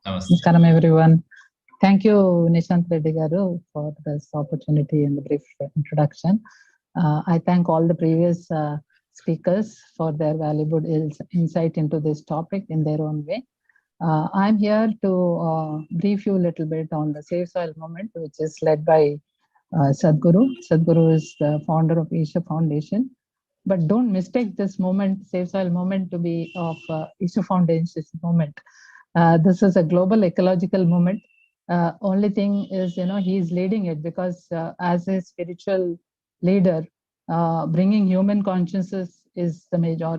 Namaskaram, everyone. Thank you, Nishant Reddy Garu, for this opportunity and the brief introduction. I thank all the previous speakers for their valuable insight into this topic in their own way. I'm here to brief you a little bit on the Save Soil movement, which is led by Sadhguru. Sadhguru is the founder of Isha Foundation. But don't mistake this movement, Save Soil movement, to be of Isha Foundation's movement. This is a global ecological movement. Only thing is, he's leading it because as a spiritual leader, bringing human consciousness is the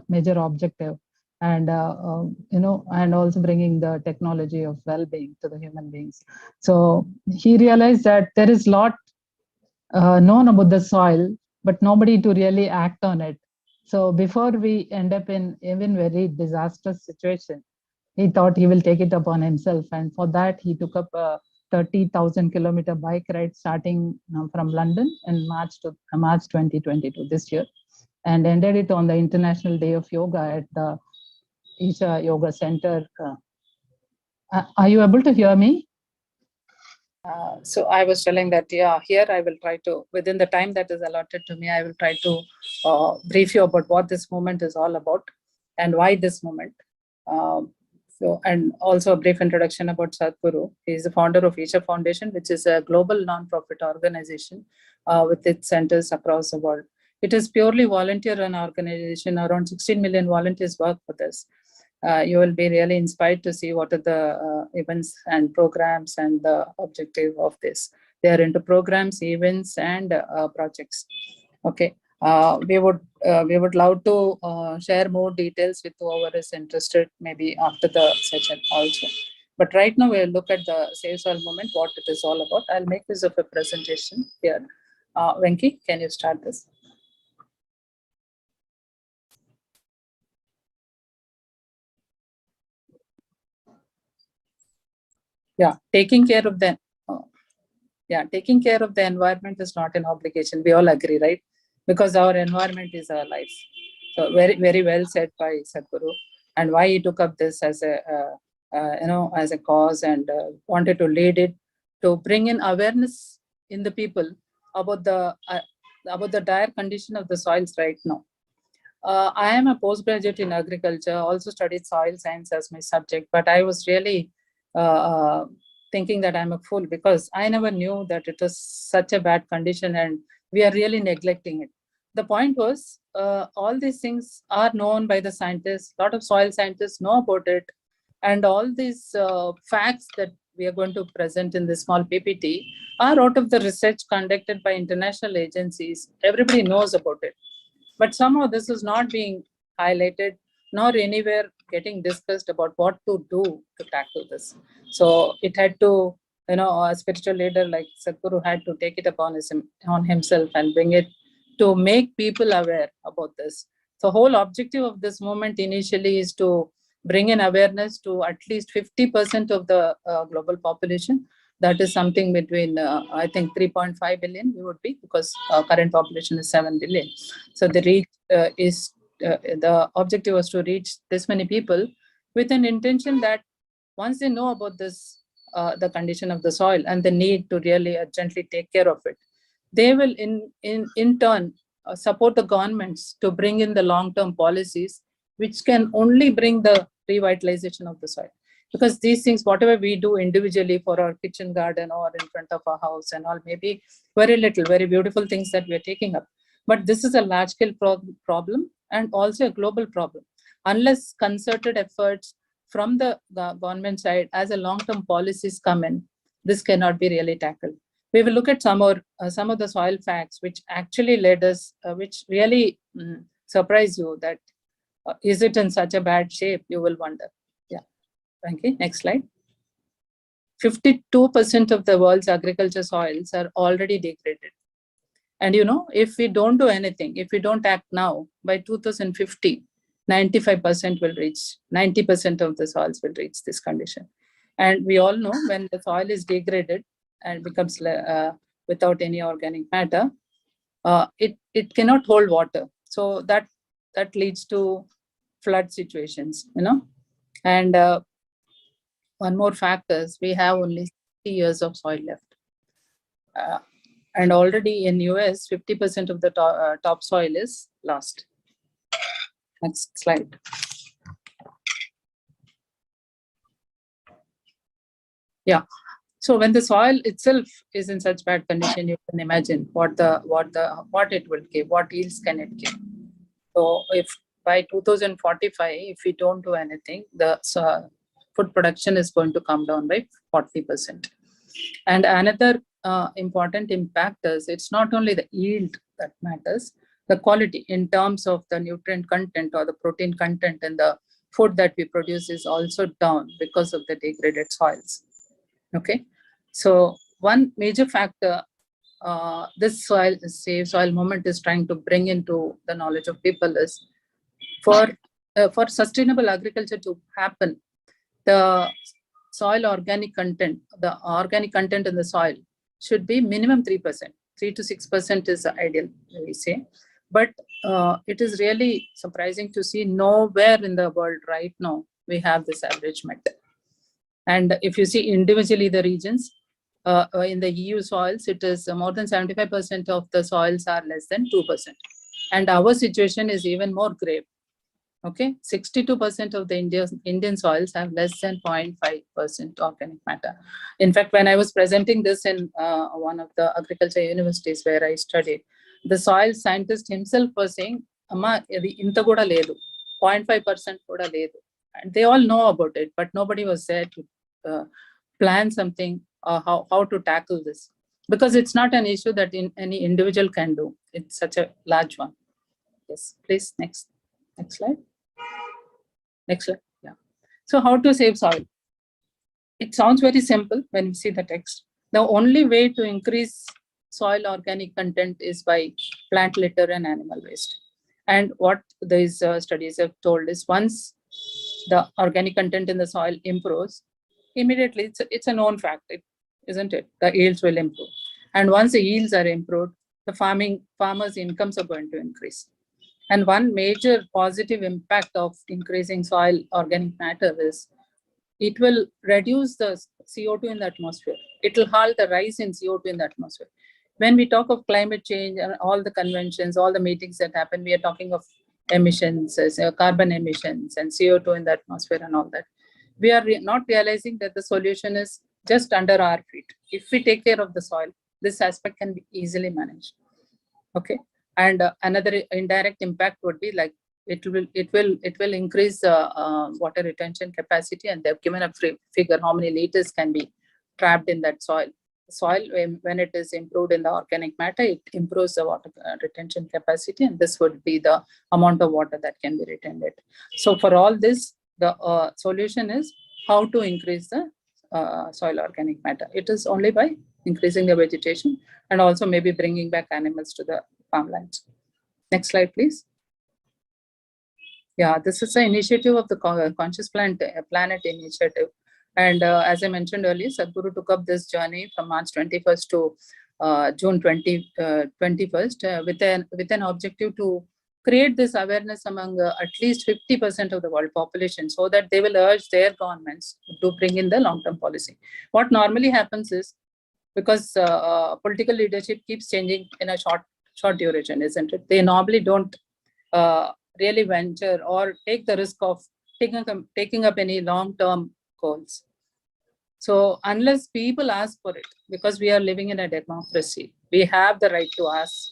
major objective, and and also bringing the technology of well-being to the human beings. So he realized that there is lot known about the soil, but nobody to really act on it. So before we end up in even very disastrous situation, he thought he will take it upon himself. And for that, he took up a 30,000 kilometer bike ride starting from London in March 2022 this year, and ended it on the International Day of Yoga at the Isha Yoga Center. Are you able to hear me? So I was telling that, yeah, here I will try to, within the time that is allotted to me, I will try to brief you about what this movement is all about and why this movement. And also a brief introduction about Sadhguru. He is the founder of Isha Foundation, which is a global non-profit organization with its centers across the world. It is purely volunteer-run organization. Around 16 million volunteers work for this. You will be really inspired to see what are the events and programs and the objective of this. They are into programs, events, and projects. Okay. We would love to share more details with whoever is interested, maybe after the session also. But right now we'll look at the Save Soil movement, what it is all about. I'll make use of a presentation here. Venki, can you start this? Yeah, taking care of the environment is not an obligation. We all agree, right? Because our environment is our life. So very, very well said by Sadhguru, and why he took up this as a as a cause and wanted to lead it to bring in awareness in the people about the dire condition of the soils right now. I am a postgraduate in agriculture, also studied soil science as my subject, but I was really thinking that I'm a fool because I never knew that it was such a bad condition and we are really neglecting it. The point was, all these things are known by the scientists, a lot of soil scientists know about it, and all these facts that we are going to present in this small PPT are out of the research conducted by international agencies. Everybody knows about it. But somehow this is not being highlighted, nor anywhere getting discussed about what to do to tackle this. So it had to, a spiritual leader like Sadhguru had to take it upon himself and bring it to make people aware about this. So whole objective of this movement initially is to bring in awareness to at least 50% of the global population. That is something between, I think, 3.5 billion we would be, because current population is 7 billion. So the reach the objective was to reach this many people with an intention that once they know about this, the condition of the soil and the need to really urgently take care of it, they will in turn support the governments to bring in the long-term policies which can only bring the revitalization of the soil. Because these things, whatever we do individually for our kitchen garden or in front of our house and all, maybe very little, very beautiful things that we are taking up. But this is a large-scale problem and also a global problem. Unless concerted efforts from the government side as a long-term policies come in, this cannot be really tackled. We will look at some of the soil facts which actually led us, which really surprise you that is it in such a bad shape, you will wonder. Yeah, thank you. Next slide. 52% of the world's agriculture soils are already degraded. And if we don't do anything, if we don't act now, by 2050, 95% will reach, 90% of the soils will reach this condition. And we all know when the soil is degraded and becomes without any organic matter, it cannot hold water. So that leads to flood situations, and one more fact is we have only 60 years of soil left. And already in US, 50% of the topsoil is lost. Next slide. Yeah. So when the soil itself is in such bad condition, you can imagine what it will give, what yields can it give. So if by 2045, if we don't do anything, the food production is going to come down by 40%. And another important impact is it's not only the yield that matters, the quality in terms of the nutrient content or the protein content in the food that we produce is also down because of the degraded soils. Okay, so one major factor this Save Soil movement is trying to bring into the knowledge of people is for sustainable agriculture to happen, the soil organic content, the organic content in the soil should be minimum 3%. 3 to 6% is ideal, we say. But it is really surprising to see nowhere in the world right now we have this average met. And if you see individually the regions, in the EU soils, it is more than 75% of the soils are less than 2%. And our situation is even more grave. Okay, 62% of the Indian soils have less than 0.5% organic matter. In fact, when I was presenting this in one of the agriculture universities where I studied, the soil scientist himself was saying, Amma, inta kuda ledu, 0.5% kuda ledu. And they all know about it, but nobody was there to plan something, how to tackle this. Because it's not an issue that any individual can do. It's such a large one. Yes, please, next slide. Next slide. Yeah. So how to save soil? It sounds very simple when you see the text. The only way to increase soil organic content is by plant litter and animal waste. And what these studies have told is once the organic content in the soil improves, immediately it's a known fact, isn't it? The yields will improve. And once the yields are improved, the farmers' incomes are going to increase. And one major positive impact of increasing soil organic matter is it will reduce the CO2 in the atmosphere. It will halt the rise in CO2 in the atmosphere. When we talk of climate change and all the conventions, all the meetings that happen, we are talking of emissions, carbon emissions and CO2 in the atmosphere and all that. We are not realizing that the solution is just under our feet. If we take care of the soil, this aspect can be easily managed. Okay. And another indirect impact would be like it will increase water retention capacity, and they've given a figure how many liters can be trapped in that soil. Soil, when it is improved in the organic matter, it improves the water retention capacity, and this would be the amount of water that can be retained. So for all this, the solution is how to increase the soil organic matter. It is only by increasing the vegetation and also maybe bringing back animals to the farmlands. Next slide, please. Yeah, this is an initiative of the Conscious Planet initiative. And as I mentioned earlier, Sadhguru took up this journey from March 21st to June 21st with an objective to create this awareness among at least 50% of the world population, so that they will urge their governments to bring in the long-term policy. What normally happens is, because political leadership keeps changing in a short duration, isn't it? They normally don't really venture or take the risk of taking up any long-term goals. So unless people ask for it, because we are living in a democracy, we have the right to ask.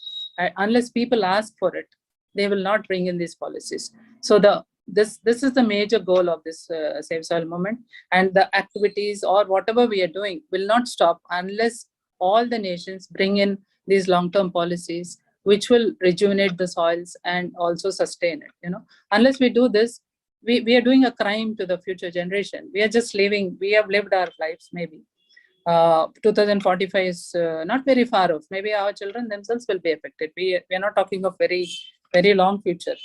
Unless people ask for it, they will not bring in these policies. So this is the major goal of this Save Soil movement, and the activities or whatever we are doing will not stop unless all the nations bring in these long-term policies which will rejuvenate the soils and also sustain it. Unless we do this, we are doing a crime to the future generation. We are just living, we have lived our lives maybe. 2045 is not very far off. Maybe our children themselves will be affected. We are not talking of very, very long future.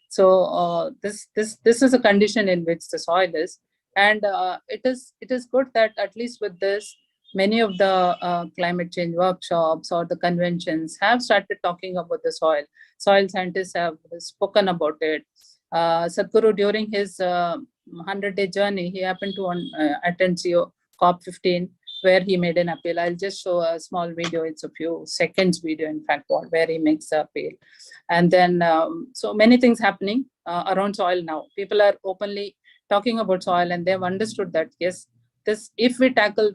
So this is a condition in which the soil is. And it is good that at least with this, many of the climate change workshops or the conventions have started talking about the soil. Soil scientists have spoken about it. Sadhguru, during his 100-day journey, he happened to attend COP15, where he made an appeal. I'll just show a small video. It's a few seconds video, in fact, where he makes the appeal. And then, so many things happening around soil now. People are openly talking about soil, and they've understood that, yes, this, if we tackle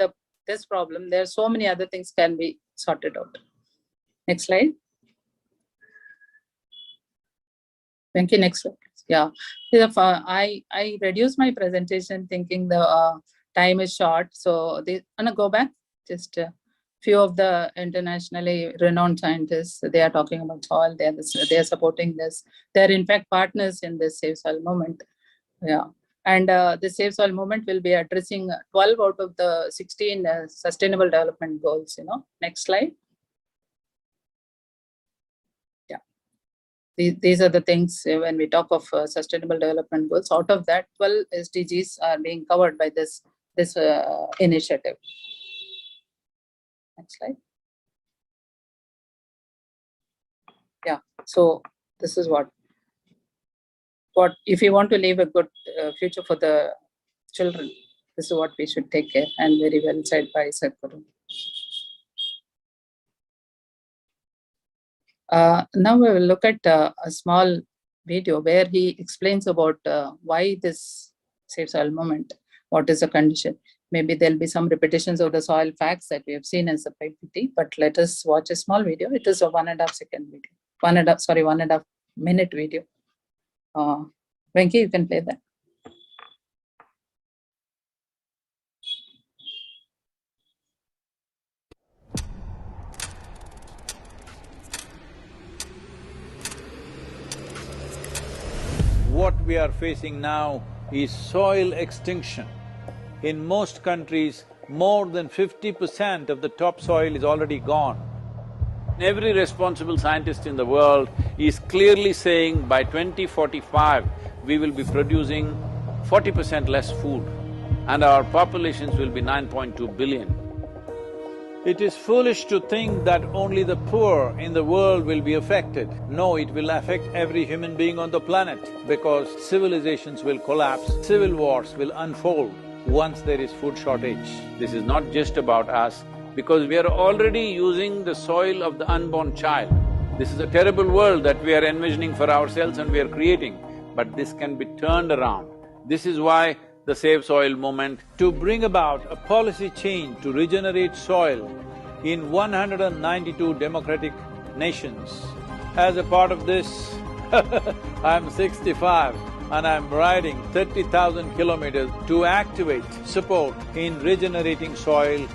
this problem, there are so many other things can be sorted out. Next slide. Thank you. Next slide. Yeah, I reduced my presentation thinking the time is short. So I'm gonna go back. Just a few of the internationally renowned scientists, they are talking about soil. They are supporting this. They're in fact partners in this Save Soil movement. Yeah, and the Save Soil movement will be addressing 12 out of the 16 Sustainable Development Goals. Next slide. These are the things when we talk of sustainable development goals. Out of that, 12 SDGs are being covered by this initiative. Next slide. Yeah, so this is what if you want to leave a good future for the children, this is what we should take care, and very well said by Sadhguru. Now we will look at a small video where he explains about why this Save Soil movement, what is the condition. Maybe there'll be some repetitions of the soil facts that we have seen as a PPT, but let us watch a small video. It is a 1.5 second video, 1.5 minute video. Venki, you can play that. What we are facing now is soil extinction. In most countries, more than 50% of the topsoil is already gone. Every responsible scientist in the world is clearly saying by 2045, we will be producing 40% less food and our populations will be 9.2 billion. It is foolish to think that only the poor in the world will be affected. No, it will affect every human being on the planet because civilizations will collapse, civil wars will unfold once there is food shortage. This is not just about us, because we are already using the soil of the unborn child. This is a terrible world that we are envisioning for ourselves and we are creating, but this can be turned around. This is why the Save Soil movement, to bring about a policy change to regenerate soil in 192 democratic nations. As a part of this, I'm 65 and I'm riding 30,000 kilometers to activate support in regenerating soil.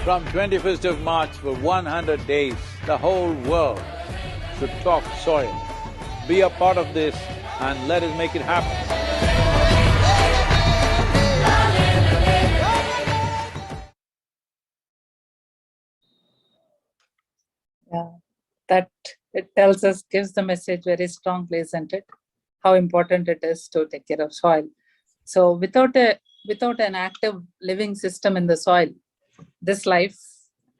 From 21st of March for 100 days, the whole world should talk soil. Be a part of this and let us make it happen. Yeah, that it tells us, gives the message very strongly, isn't it? How important it is to take care of soil. So without an active living system in the soil, this life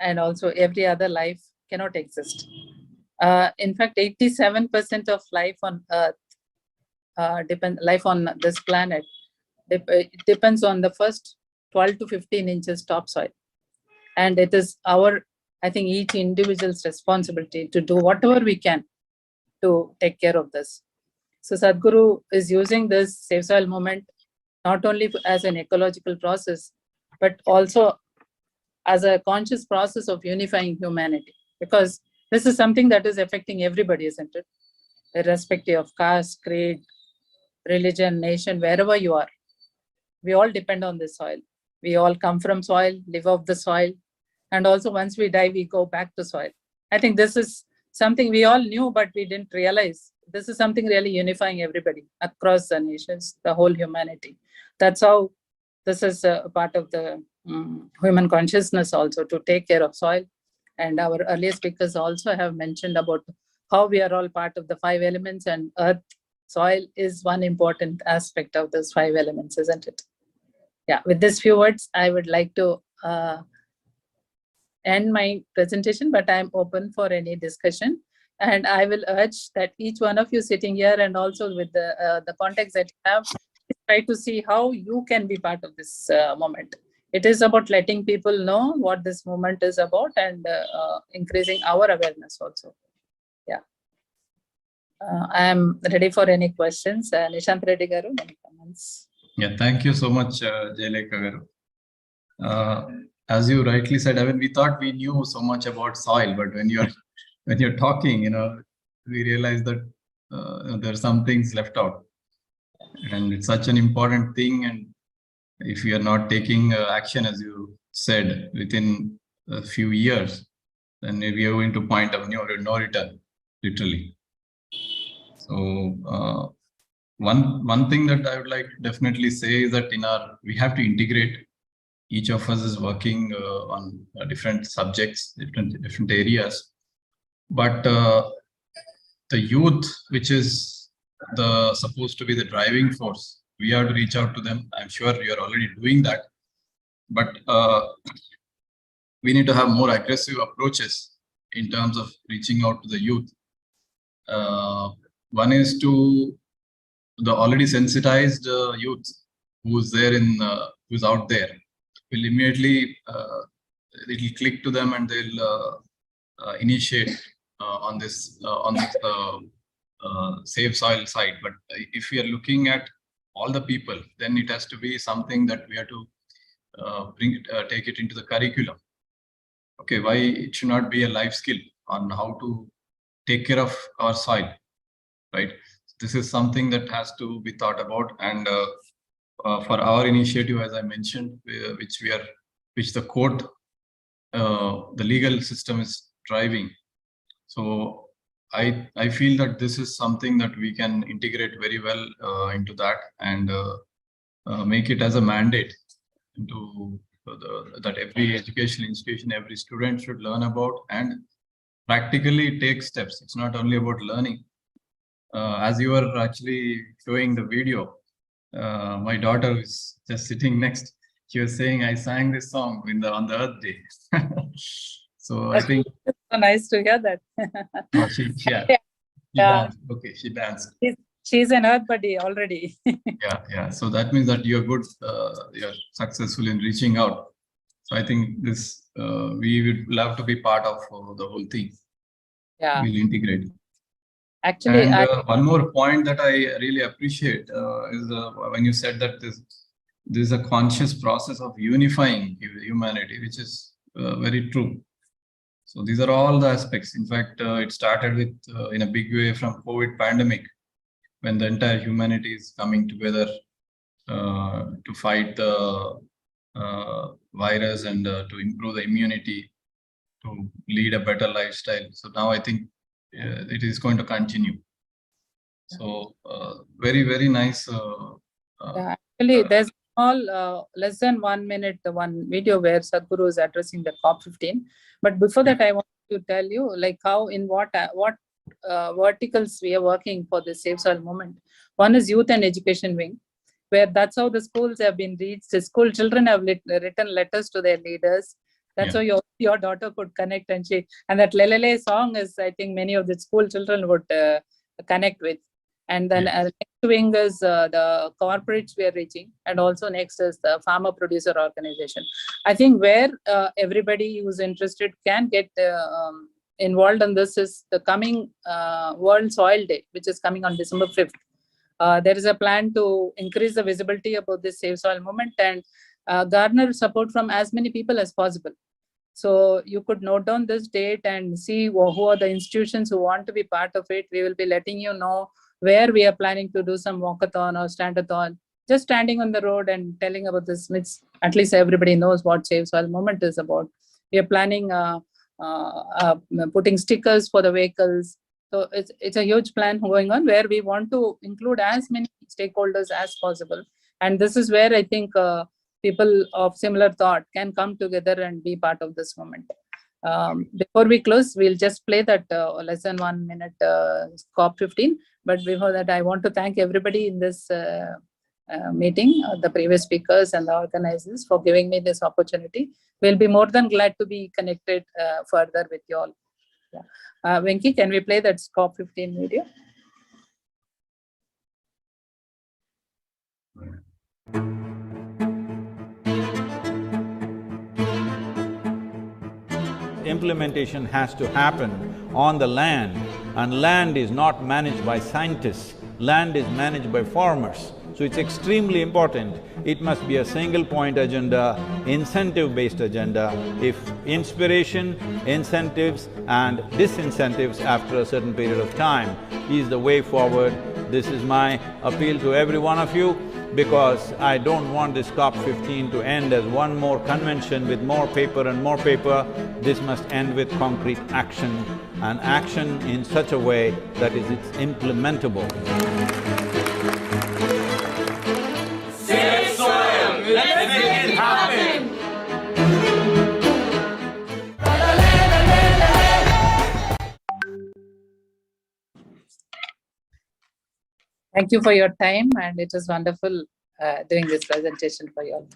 and also every other life cannot exist. In fact, 87% of life on Earth, life on this planet, it depends on the first 12 to 15 inches topsoil. And it is I think each individual's responsibility to do whatever we can to take care of this. So Sadhguru is using this Save Soil movement not only as an ecological process, but also as a conscious process of unifying humanity. Because this is something that is affecting everybody, isn't it? Irrespective of caste, creed, religion, nation, wherever you are. We all depend on the soil. We all come from soil, live off the soil. And also once we die, we go back to soil. I think this is something we all knew, but we didn't realize. This is something really unifying everybody across the nations, the whole humanity. That's how this is a part of the human consciousness also, to take care of soil. And our earlier speakers also have mentioned about how we are all part of the 5 elements, and earth, soil is one important aspect of those 5 elements, isn't it? Yeah, with these few words, I would like to end my presentation, but I'm open for any discussion. And I will urge that each one of you sitting here and also with the context that you have, try to see how you can be part of this moment. It is about letting people know what this movement is about and increasing our awareness also. Yeah. I am ready for any questions. Nishant Reddy garu, any comments? Yeah, thank you so much, Jayalaka garu. As you rightly said, I mean, we thought we knew so much about soil, but when you're talking, we realize that there are some things left out, and it's such an important thing. And if we are not taking action, as you said, within a few years, then we are going to point of no return, literally. So one thing that I would like to definitely say is that we have to integrate. Each of us is working on different subjects, different areas, but the youth, which is supposed to be the driving force, we have to reach out to them. I'm sure you are already doing that, but we need to have more aggressive approaches in terms of reaching out to the youth. One is to the already sensitized youth who's out there will immediately it'll click to them and they'll initiate on this safe soil side. But if we are looking at all the people, then it has to be something that we have to take it into the curriculum. Okay, why it should not be a life skill on how to take care of our soil, right? This is something that has to be thought about. And for our initiative, as I mentioned, which the court, the legal system is driving. So I feel that this is something that we can integrate very well into that and make it as a mandate into that every educational institution, every student should learn about and practically take steps. It's not only about learning. As you were actually showing the video, my daughter was just sitting next. She was saying, "I sang this song on the Earth Day." So I think it's so nice to hear that. she Yeah. danced. Okay, she danced. She's an earth buddy already. Yeah. So that means that you're good. You're successful in reaching out. So I think this we would love to be part of the whole thing. Yeah. We'll integrate. Actually, and one more point that I really appreciate is when you said that this is a conscious process of unifying humanity, which is very true. So these are all the aspects. In fact, it started with in a big way from COVID pandemic, when the entire humanity is coming together to fight the virus and to improve the immunity, to lead a better lifestyle. So now I think it is going to continue. So very, very nice. Actually, there's all less than 1 minute, one video where Sadhguru is addressing the COP15. But before that, I want to tell you like how in what verticals we are working for the Safe Soil movement. One is youth and education wing, where that's how the schools have been reached. The school children have written letters to their leaders. That's how your daughter could connect, and that Lelele song is, I think, many of the school children would connect with. And then next wing is the corporates we are reaching, and also next is the farmer producer organization. I think where everybody who's interested can get involved in this is the coming World Soil Day, which is coming on December 5th. There is a plan to increase the visibility about this Safe Soil movement and garner support from as many people as possible. So you could note down this date and see who are the institutions who want to be part of it. We will be letting you know where we are planning to do some walkathon or standathon. Just standing on the road and telling about this, at least everybody knows what Safe Soil movement is about. We are planning putting stickers for the vehicles. So it's a huge plan going on where we want to include as many stakeholders as possible. And this is where I think people of similar thought can come together and be part of this movement. Before we close, we'll just play that less than 1 minute COP15. But before that, I want to thank everybody in this meeting, the previous speakers and the organizers for giving me this opportunity. We'll be more than glad to be connected further with you all. Venki, can we play that COP15 video? Implementation has to happen on the land, and land is not managed by scientists, land is managed by farmers. So it's extremely important. It must be a single point agenda, incentive-based agenda. If inspiration, incentives and disincentives after a certain period of time is the way forward, this is my appeal to every one of you, because I don't want this COP15 to end as one more convention with more paper and more paper. This must end with concrete action, and action in such a way that it's implementable. Save soil! Let's make it happen! Thank you for your time, and it was wonderful doing this presentation for you all.